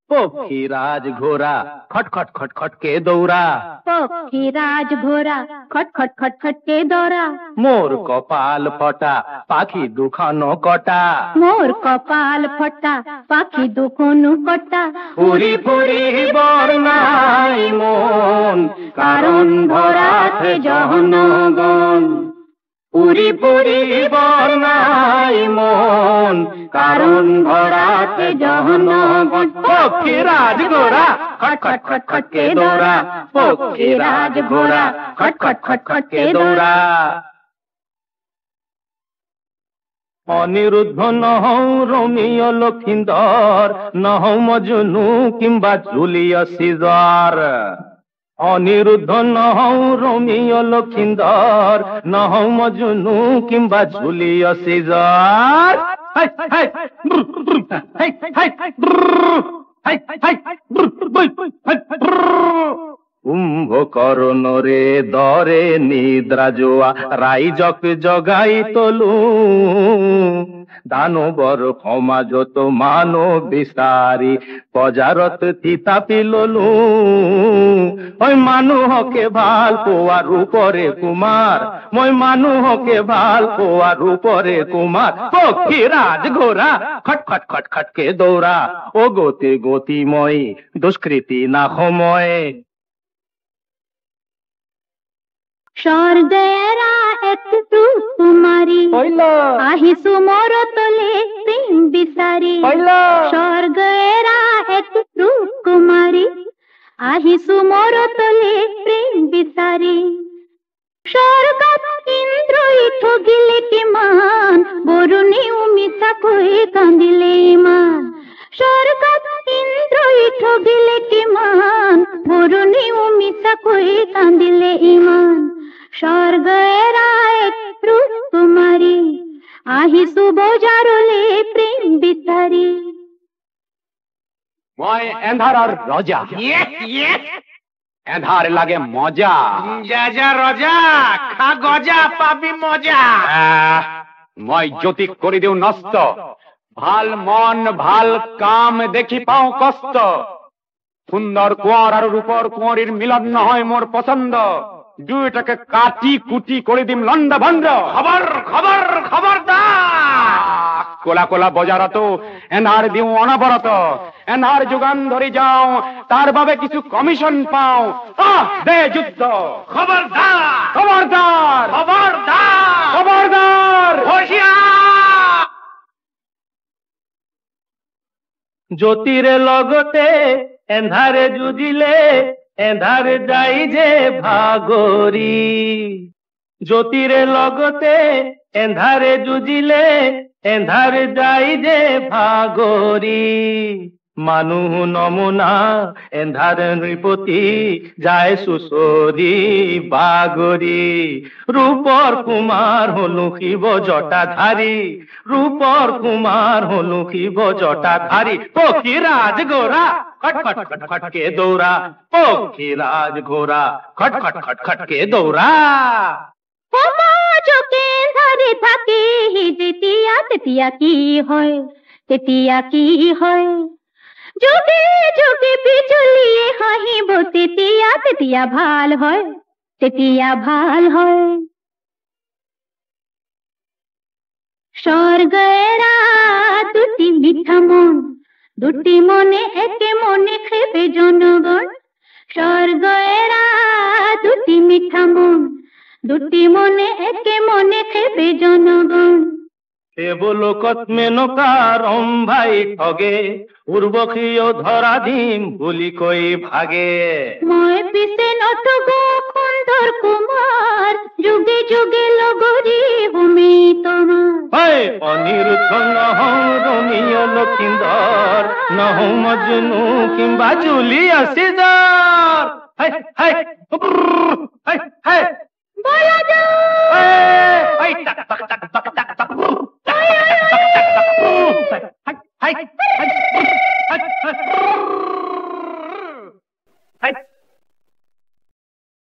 পক্ষীরাজ ঘোড়া খটখট খটখট কে দৌড়া, পক্ষীরাজ ঘোড়া খটখট খটখট কে দৌড়া। মোর কপাল ফটা পাখি দুখানো কটা, মোর কপাল ফটা পাখি দুখানো কটা। ফুরি ফুরি বর্ণাই মন কারণ ভরাতে জনগণ, পুরি পুরি বর্ণাই মন কারণ ভরাতে জনগণ। পক্ষীরাজ ঘোড়া খটখট খটখট কে দৌড়া, পক্ষীরাজ ঘোড়া খটখট খটখট কে দৌড়া। অনিরুদ্ধ নহৌ রোমিও লক্ষিন্দর, নহৌ মজনু কিংবা জুলিয়াস সিজার। অনিরুদ্ধ নহৌ রোমিও লক্ষিন্দর, নহৌ মজনু কিংবা জুলিয়াস সিজার। কুম্ভকর্ণ রে দরে নিদ্রা জোয়া, রাইজক জগাই তলু। দানবর ক্ষমা যত মানব বিসারি, বজারত তিতাপি ললু। ওই মানুহকে ভাল পোয়ার উপরে কুমার, মই মানুহকে ভাল পোয়ার উপরে কুমার। পক্ষীরাজ ঘোড়া খটখট খটখট কে দৌড়া, ও গতি গতিময় দুষ্কৃতি না সময়। স্বর্গেরা একটু কুমারী, আহিসু মোর তলে প্রেম বিসারি। স্বর্গেরা একটু কুমারী, আহিসু মোর তলে প্রেম বিসারি। স্বর্গ ইন্দ্রই ঠগিলে কিমান, বরুণী মিশা কয়ে কান্দিলে ইমান। স্বর্গ ইন্দ্রই ঠগিলে কিমান, বরুণী মিশা কয়ে কান্দিলে ইমান। স্বর্গেরা একটু কুমারী, আহিসু বজারলে প্রেম বিসারি। মই এন্ধারার রজা, এন্ধার লাগে মজা। যা যা রজা, খা গজা পাবি মজা। মই জ্যোতিক করি দেও নষ্ট, ভাল মন ভাল কাম দেখি পাও কষ্ট। সুন্দর কুঁয়ার আর রূপর কুঁয়ারির মিলন নহয় মোর পছন্দ, দুইটাকে কাটি কুটি করে দিম লন্ডা ভন্ড। খবর খবর খবরদার, কোলা কোলা বজারত এনার দিও অনবরত। এনার যোগান ধরে যাও, তার ভাবে কিছু কমিশন পাও। দে যুদ্ধ। খবরদার খবরদার খবরদার খবরদার। হুঁশিয়ার। জ্যোতিরে লগতে এন্ধারে যুজিলে, এন্ধারে যাই যে ভাগরি। জ্যোতিরে লগতে এন্ধারে যুজিলে, এন্ধারে যাই যে ভাগরি। মানুহ নমুনা এন্ধার নৃপতি, যায় সুসরি বাগরি। রূপর কুমার হলু শিব জটাধারী, রূপর কুমার হলু শিব জটাধারী। পক্ষীরাজ ঘোড়া খটখট খটখট কে দৌড়া, পক্ষীরাজ ঘোড়া খটখট খটখট কে দৌড়া। চোখে ধরে থাকে তেতিয়া, তেতিয়া কি হয়, তেতিয়া কি হয়। যুগে যুগে বিচলিয়ে হাহিব তেতিয়া, তেতিয়া ভাল হয়, তেতিয়া ভাল হয়। স্বর্গেরা দুটি মিঠা মন, দুটি মনে একে মনে খেপে জনগণ। স্বর্গেরা দুটি মিঠা মন, দুটি মনে একে মনে খেপে জনগণ। দেবলোকত মেনকা রম্ভাই ঠগে, উর্বশীয় ধরাধীন ভুলি কই ভাগে। মই পিছে নঠগো সুন্দর কুমার, যুগে যুগে লগরি ভূমি তোমার। অনিরুদ্ধ নহৌ রোমিও লক্ষিন্দর, নহৌ মজনু কিংবা জুলিয়াস সিজার। বলা যাও